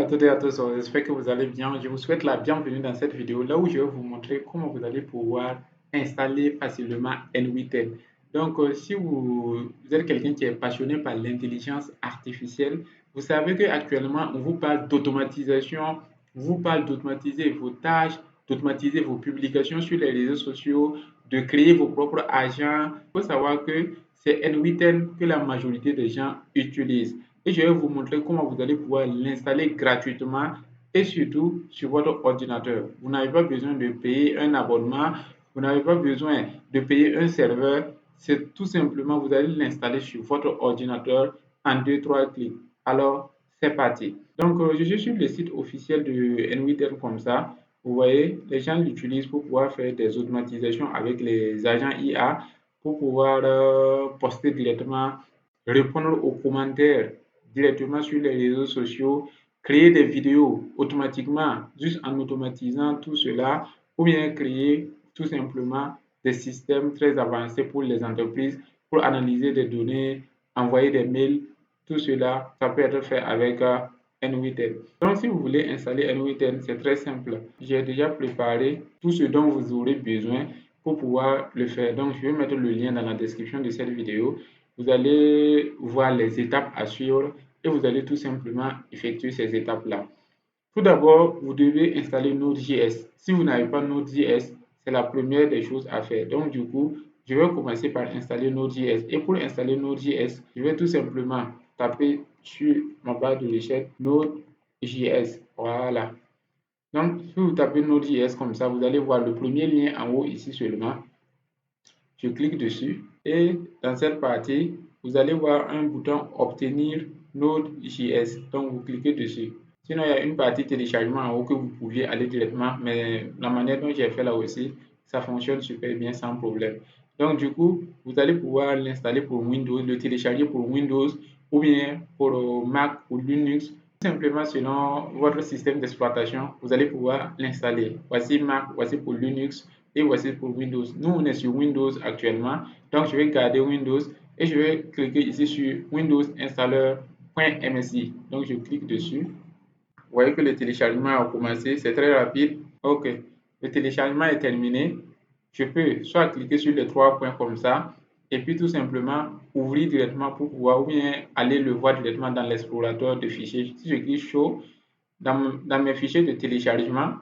toutes et à tous, j'espère que vous allez bien. Je vous souhaite la bienvenue dans cette vidéo là où je vais vous montrer comment vous allez pouvoir installer facilement N8N. Donc, si vous êtes quelqu'un qui est passionné par l'intelligence artificielle, vous savez qu'actuellement, on vous parle d'automatisation, on vous parle d'automatiser vos tâches, d'automatiser vos publications sur les réseaux sociaux, de créer vos propres agents. Il faut savoir que c'est N8N que la majorité des gens utilisent et je vais vous montrer comment vous allez pouvoir l'installer gratuitement et surtout sur votre ordinateur. Vous n'avez pas besoin de payer un abonnement, vous n'avez pas besoin de payer un serveur, c'est tout simplement vous allez l'installer sur votre ordinateur en 2-3 clics. Alors, c'est parti. Donc, je suis sur le site officiel de N8N comme ça. Vous voyez, les gens l'utilisent pour pouvoir faire des automatisations avec les agents IA, pour pouvoir poster directement, répondre aux commentaires directement sur les réseaux sociaux, créer des vidéos automatiquement, juste en automatisant tout cela, ou bien créer tout simplement des systèmes très avancés pour les entreprises, pour analyser des données, envoyer des mails, tout cela, ça peut être fait avec N8N. Donc, si vous voulez installer N8N, c'est très simple. J'ai déjà préparé tout ce dont vous aurez besoin pour pouvoir le faire. Donc, je vais mettre le lien dans la description de cette vidéo. Vous allez voir les étapes à suivre et vous allez tout simplement effectuer ces étapes-là. Tout d'abord, vous devez installer Node.js. Si vous n'avez pas Node.js, c'est la première des choses à faire. Donc, du coup, je vais commencer par installer Node.js. Et pour installer Node.js, je vais tout simplement taper sur ma barre de recherche Node.js. Voilà. Donc, si vous tapez Node.js comme ça, vous allez voir le premier lien en haut ici seulement. Je clique dessus et dans cette partie, vous allez voir un bouton Obtenir Node.js. Donc, vous cliquez dessus. Sinon, il y a une partie téléchargement en haut que vous pouviez aller directement, mais la manière dont j'ai fait là aussi, ça fonctionne super bien sans problème. Donc, du coup, vous allez pouvoir l'installer pour Windows, le télécharger pour Windows ou bien pour Mac ou Linux. Tout simplement, selon votre système d'exploitation, vous allez pouvoir l'installer. Voici Mac, voici pour Linux et voici pour Windows. Nous, on est sur Windows actuellement, donc je vais garder Windows et je vais cliquer ici sur Windows Installer.msi. Donc, je clique dessus. Vous voyez que le téléchargement a commencé, c'est très rapide. OK, le téléchargement est terminé. Je peux soit cliquer sur les trois points comme ça et puis tout simplement ouvrir directement pour pouvoir ou bien aller le voir directement dans l'explorateur de fichiers. Si je clique Show, dans mes fichiers de téléchargement,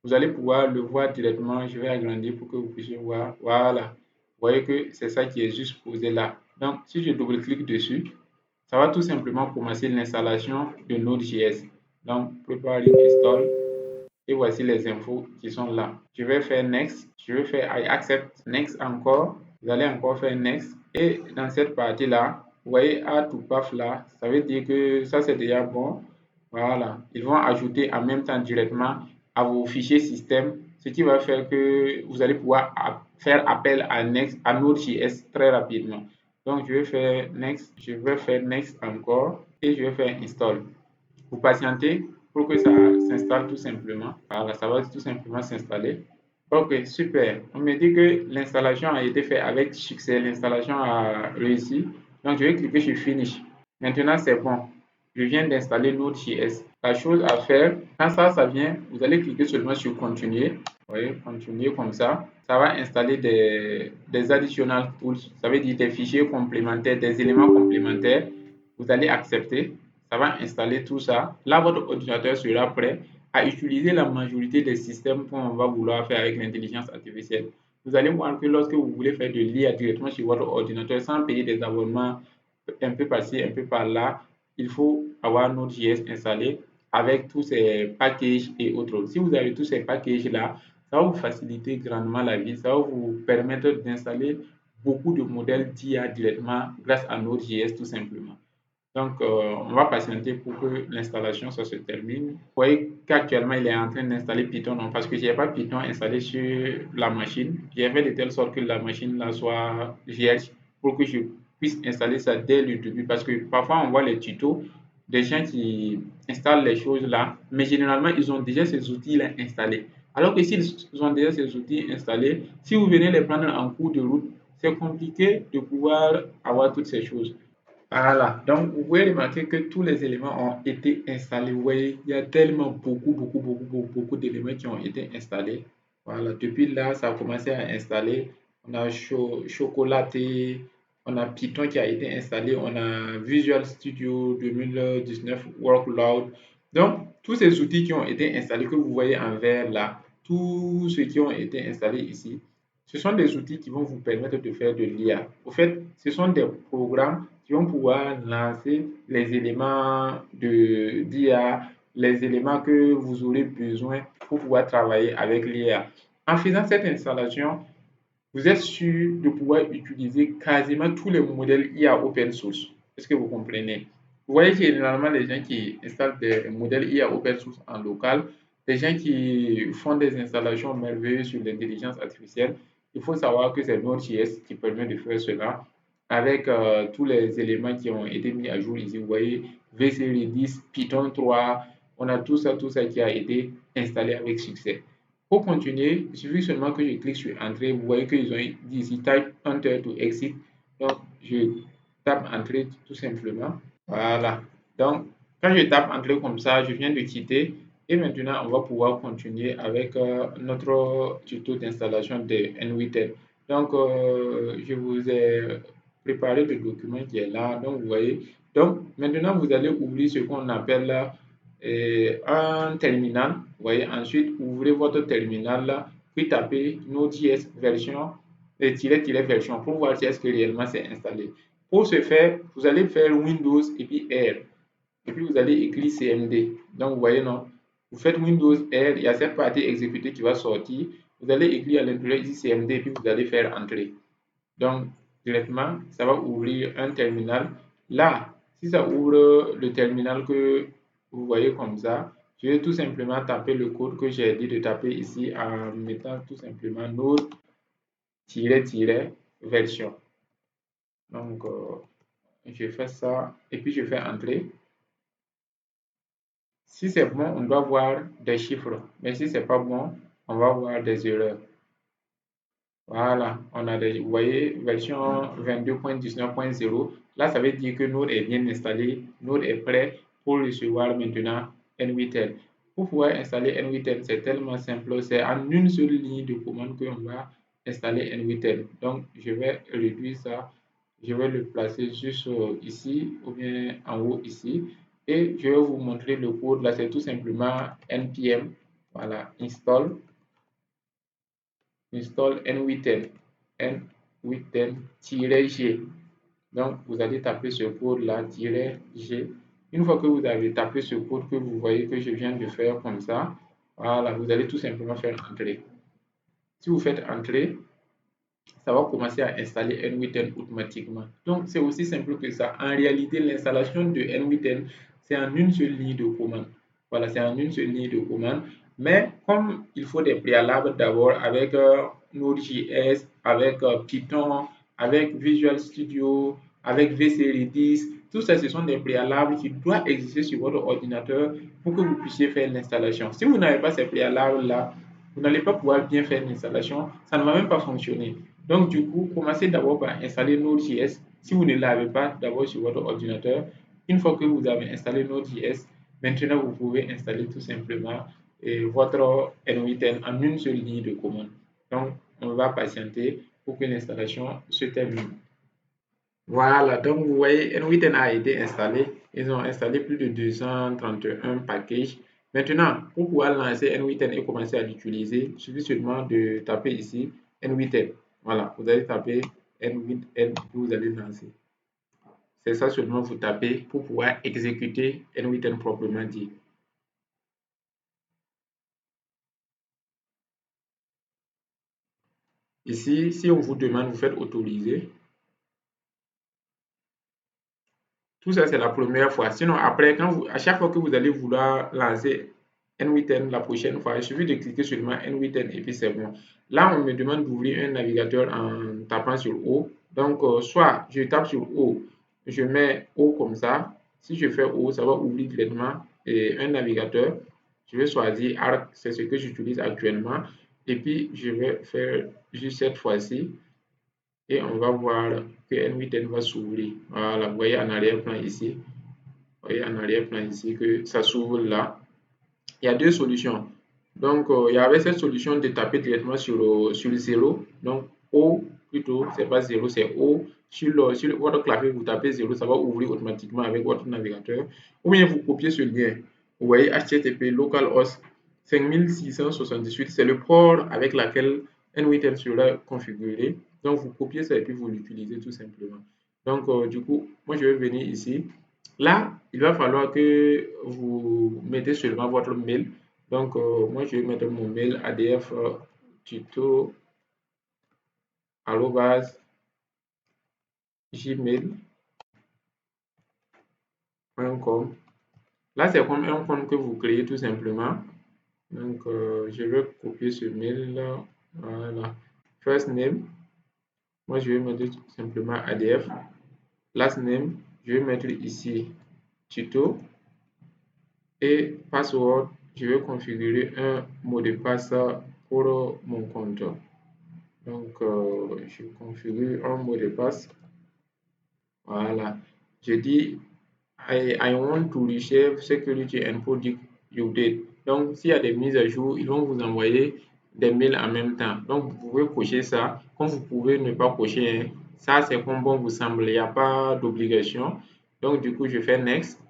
vous allez pouvoir le voir directement. Je vais agrandir pour que vous puissiez voir. Voilà. Vous voyez que c'est ça qui est juste posé là. Donc, si je double-clique dessus, ça va tout simplement commencer l'installation de Node.js. Donc, prepare install et voici les infos qui sont là. Je vais faire Next, je vais faire I accept, Next encore, vous allez encore faire Next et dans cette partie-là, vous voyez Add to Path là, ça veut dire que ça c'est déjà bon. Voilà, ils vont ajouter en même temps directement à vos fichiers système, ce qui va faire que vous allez pouvoir faire appel à Next, à Node.js très rapidement. Donc, je vais faire Next, je vais faire Next encore et je vais faire Install. Vous patientez pour que ça s'installe tout simplement. Voilà, ça va tout simplement s'installer. Ok, super. On me dit que l'installation a été faite avec succès. L'installation a réussi. Donc, je vais cliquer sur Finish. Maintenant, c'est bon. Je viens d'installer Node.js. La chose à faire, quand ça vient, vous allez cliquer seulement sur Continuer. Vous voyez, continuer comme ça. Ça va installer des additional tools. Ça veut dire des fichiers complémentaires, des éléments complémentaires. Vous allez accepter. Ça va installer tout ça. Là, votre ordinateur sera prêt à utiliser la majorité des systèmes qu'on va vouloir faire avec l'intelligence artificielle. Vous allez voir que lorsque vous voulez faire de l'IA directement sur votre ordinateur sans payer des abonnements un peu par-ci, un peu par-là, il faut avoir Node.js installé avec tous ces packages et autres. Si vous avez tous ces packages-là, ça va vous faciliter grandement la vie. Ça va vous permettre d'installer beaucoup de modèles d'IA directement grâce à Node.js tout simplement. Donc, on va patienter pour que l'installation ça se termine. Vous voyez qu'actuellement, il est en train d'installer Python, non, parce que je n'ai pas Python installé sur la machine. J'ai fait de telle sorte que la machine là soit vierge pour que je puisse installer ça dès le début. Parce que parfois, on voit les tutos des gens qui installent les choses là, mais généralement, ils ont déjà ces outils-là installés. Alors que s'ils ont déjà ces outils installés, si vous venez les prendre en cours de route, c'est compliqué de pouvoir avoir toutes ces choses. Voilà, donc vous pouvez remarquer que tous les éléments ont été installés. Vous voyez, il y a tellement beaucoup d'éléments qui ont été installés. Voilà, depuis là, ça a commencé à installer. On a Chocolaté, on a Python qui a été installé, on a Visual Studio 2019 Workload. Donc, tous ces outils qui ont été installés, que vous voyez en vert là, tous ceux qui ont été installés ici, ce sont des outils qui vont vous permettre de faire de l'IA. Au fait, ce sont des programmes qui vont pouvoir lancer les éléments d'IA, les éléments que vous aurez besoin pour pouvoir travailler avec l'IA. En faisant cette installation, vous êtes sûr de pouvoir utiliser quasiment tous les modèles IA open source. Est-ce que vous comprenez? Vous voyez que généralement les gens qui installent des modèles IA open source en local, les gens qui font des installations merveilleuses sur l'intelligence artificielle, il faut savoir que c'est Node.js qui permet de faire cela avec tous les éléments qui ont été mis à jour ici. Vous voyez VC10, Python 3, on a tout ça qui a été installé avec succès. Pour continuer, il suffit seulement que je clique sur Entrée. Vous voyez qu'ils ont dit ici Type Enter to Exit. Donc, je tape Entrée tout simplement. Voilà. Donc, quand je tape Entrée comme ça, je viens de quitter. Et maintenant, on va pouvoir continuer avec notre tuto d'installation de N8N. Donc, je vous ai préparé le document qui est là. Donc, vous voyez. Donc, maintenant, vous allez ouvrir ce qu'on appelle un terminal. Vous voyez, ensuite, ouvrez votre terminal là, puis tapez Node.js version version pour voir si est-ce que réellement c'est installé. Pour ce faire, vous allez faire Windows et puis R. Et puis vous allez écrire CMD. Donc vous voyez, non? Vous faites Windows R, il y a cette partie exécutée qui va sortir. Vous allez écrire à l'intérieur ici CMD et puis vous allez faire entrer. Donc directement, ça va ouvrir un terminal. Là, si ça ouvre le terminal que vous voyez comme ça, je vais tout simplement taper le code que j'ai dit de taper ici en mettant tout simplement node-version. Donc, je fais ça et puis je fais entrer. Si c'est bon, on doit voir des chiffres. Mais si c'est pas bon, on va voir des erreurs. Voilà, on a des, vous voyez, version 22.19.0. Là, ça veut dire que Node est bien installé. Node est prêt pour recevoir maintenant N8N. Pour pouvoir installer N8N, c'est tellement simple. C'est en une seule ligne de commande qu'on va installer N8N. Donc, je vais réduire ça. Je vais le placer juste ici ou bien en haut ici. Et je vais vous montrer le code. Là, c'est tout simplement npm. Voilà, install N8N, N8N-G. Donc, vous allez taper ce code-là, -G. Une fois que vous avez tapé ce code que vous voyez que je viens de faire comme ça, voilà, vous allez tout simplement faire entrer. Si vous faites entrer, ça va commencer à installer N8N automatiquement. Donc, c'est aussi simple que ça. En réalité, l'installation de N8N, c'est en une seule ligne de commande. Voilà, c'est en une seule ligne de commande. Mais comme il faut des préalables d'abord avec Node.js, avec Python, avec Visual Studio, avec VCRedis, tout ça, ce sont des préalables qui doivent exister sur votre ordinateur pour que vous puissiez faire l'installation. Si vous n'avez pas ces préalables-là, vous n'allez pas pouvoir bien faire l'installation, ça ne va même pas fonctionner. Donc, du coup, commencez d'abord par installer Node.js si vous ne l'avez pas d'abord sur votre ordinateur. Une fois que vous avez installé Node.js, maintenant vous pouvez installer tout simplement votre N8N en une seule ligne de commande. Donc, on va patienter pour que l'installation se termine. Voilà, donc vous voyez, N8N a été installé. Ils ont installé plus de 231 packages. Maintenant, pour pouvoir lancer N8N et commencer à l'utiliser, il suffit seulement de taper ici N8N. Voilà, vous allez taper N8N et vous allez lancer. C'est ça seulement vous tapez pour pouvoir exécuter N8N proprement dit. Ici, si on vous demande, vous faites autoriser. Tout ça, c'est la première fois. Sinon, après, à chaque fois que vous allez vouloir lancer N8N la prochaine fois, il suffit de cliquer seulement N8N et puis c'est bon. Là, on me demande d'ouvrir un navigateur en tapant sur O. Donc, soit je tape sur O, je mets O comme ça. Si je fais O, ça va ouvrir directement un navigateur. Je vais choisir Arc, c'est ce que j'utilise actuellement. Et puis, je vais faire juste cette fois-ci et on va voir que N8N va s'ouvrir. Voilà, vous voyez en arrière-plan ici. Vous voyez en arrière-plan ici que ça s'ouvre là. Il y a deux solutions. Donc, il y avait cette solution de taper directement sur le 0. Donc, O plutôt, c'est pas 0, c'est O. Sur votre clavier, vous tapez 0, ça va ouvrir automatiquement avec votre navigateur. Ou bien vous copiez ce lien. Vous voyez HTTP localhost 5678, c'est le port avec lequel N8N sera configuré. Donc, vous copiez ça et puis vous l'utilisez tout simplement. Donc, du coup, moi, je vais venir ici. Là, il va falloir que vous mettez seulement votre mail. Donc, moi, je vais mettre mon mail adf tuto@gmail.com. Là, c'est comme un compte que vous créez tout simplement. Donc, je vais copier ce mail-là. Voilà. First name, moi, je vais mettre tout simplement ADF. Last name, je vais mettre ici tuto. Et password, je vais configurer un mot de passe pour mon compte. Donc, je configure un mot de passe. Voilà. Je dis I want to receive security info update. Donc, s'il y a des mises à jour, ils vont vous envoyer des mails en même temps. Donc, vous pouvez cocher ça, comme vous pouvez ne pas cocher. Hein. Ça, c'est comme bon vous semble. Il n'y a pas d'obligation. Donc, du coup, je fais next.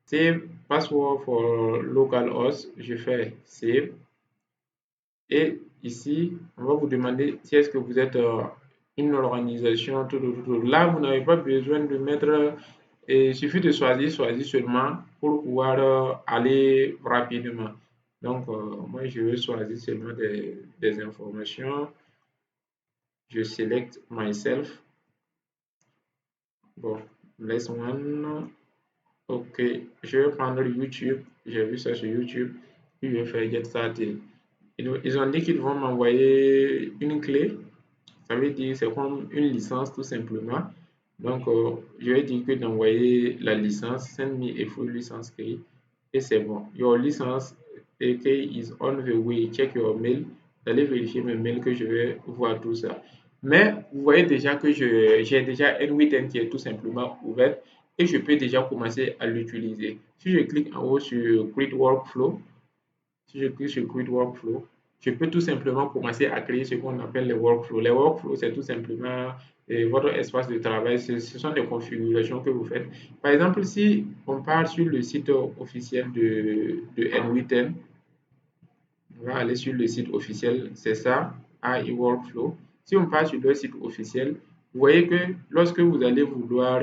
Save password for localhost. Je fais save. Et ici, on va vous demander si est-ce que vous êtes une organisation. Là, vous n'avez pas besoin de mettre. Il suffit de choisir seulement pour pouvoir aller rapidement. Donc, moi, je vais choisir seulement des informations. Je select myself. Bon, less one. Ok, je vais prendre YouTube. J'ai vu ça sur YouTube. Puis je vais faire get started. Ils ont dit qu'ils vont m'envoyer une clé. Ça veut dire c'est comme une licence tout simplement. Donc, je vais dire que d'envoyer la licence, send me a full license key, et c'est bon. Your license key is on the way. Check your mail. Allez vérifier mes mails que je vais voir tout ça. Mais vous voyez déjà que j'ai déjà N8N qui est tout simplement ouvert et je peux déjà commencer à l'utiliser. Si je clique en haut sur Create Workflow, si je clique sur Create Workflow, je peux tout simplement commencer à créer ce qu'on appelle les workflows. Les workflows, c'est tout simplement votre espace de travail. Ce sont des configurations que vous faites. Par exemple, si on part sur le site officiel de N8N, on va aller sur le site officiel, c'est ça, AI Workflow. Si on part sur le site officiel, vous voyez que lorsque vous allez vouloir,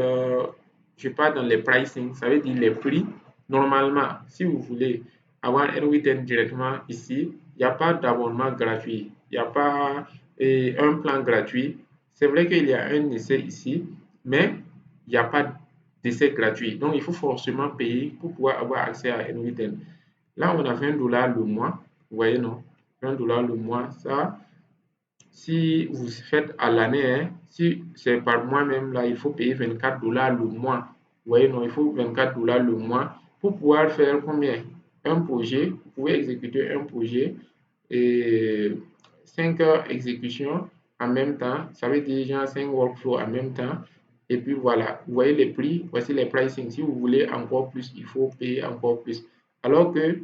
je pars dans les pricing, ça veut dire les prix. Normalement, si vous voulez avoir N8N directement ici, il n'y a pas d'abonnement gratuit, il n'y a pas un plan gratuit. C'est vrai qu'il y a un essai ici, mais il n'y a pas d'essai gratuit. Donc, il faut forcément payer pour pouvoir avoir accès à N8N. Là, on a $20 le mois. Vous voyez, non? $20 le mois. Ça, si vous faites à l'année, hein, si c'est par mois même, là, il faut payer $24 le mois. Vous voyez, non? Il faut $24 le mois pour pouvoir faire combien? Un projet. Vous pouvez exécuter un projet et 5 exécutions en même temps. Ça veut dire genre 5 workflows en même temps. Et puis voilà, vous voyez les prix, voici les pricing. Si vous voulez encore plus, il faut payer encore plus. Alors que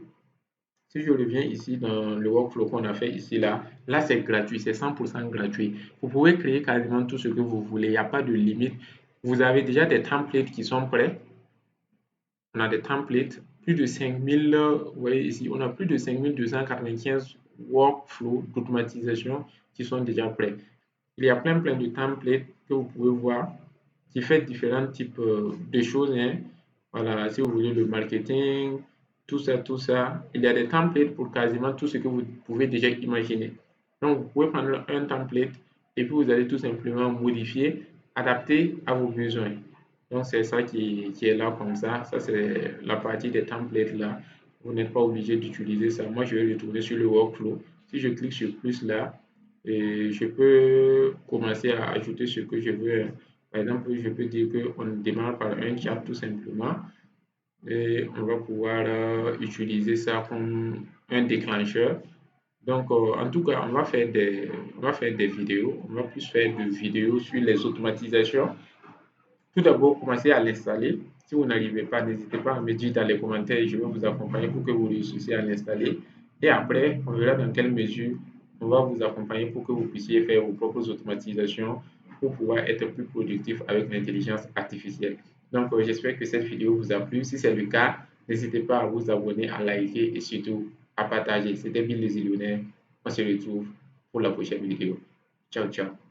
si je reviens ici dans le workflow qu'on a fait ici, là c'est gratuit, c'est 100% gratuit. Vous pouvez créer quasiment tout ce que vous voulez, il n'y a pas de limite. Vous avez déjà des templates qui sont prêts. On a des templates, plus de 5000, vous voyez ici, on a plus de 5295 workflows d'automatisation qui sont déjà prêts. Il y a plein de templates que vous pouvez voir qui fait différents types de choses. Hein. Voilà, si vous voulez le marketing, tout ça, tout ça. Il y a des templates pour quasiment tout ce que vous pouvez déjà imaginer. Donc, vous pouvez prendre un template et puis vous allez tout simplement modifier, adapter à vos besoins. Donc, c'est ça qui est là comme ça. Ça, c'est la partie des templates là. Vous n'êtes pas obligé d'utiliser ça. Moi, je vais retourner sur le workflow. Si je clique sur plus là, et je peux commencer à ajouter ce que je veux. Par exemple, je peux dire qu'on démarre par un chat tout simplement et on va pouvoir utiliser ça comme un déclencheur. Donc, en tout cas, on va faire des vidéos. On va plus faire de vidéos sur les automatisations. Tout d'abord, commencez à l'installer. Si vous n'arrivez pas, n'hésitez pas à me dire dans les commentaires et je vais vous accompagner pour que vous réussissiez à l'installer. Et après, on verra dans quelle mesure on va vous accompagner pour que vous puissiez faire vos propres automatisations pour pouvoir être plus productif avec l'intelligence artificielle. Donc, j'espère que cette vidéo vous a plu. Si c'est le cas, n'hésitez pas à vous abonner, à liker et surtout à partager. C'était Bill les Illionnaires. On se retrouve pour la prochaine vidéo. Ciao, ciao.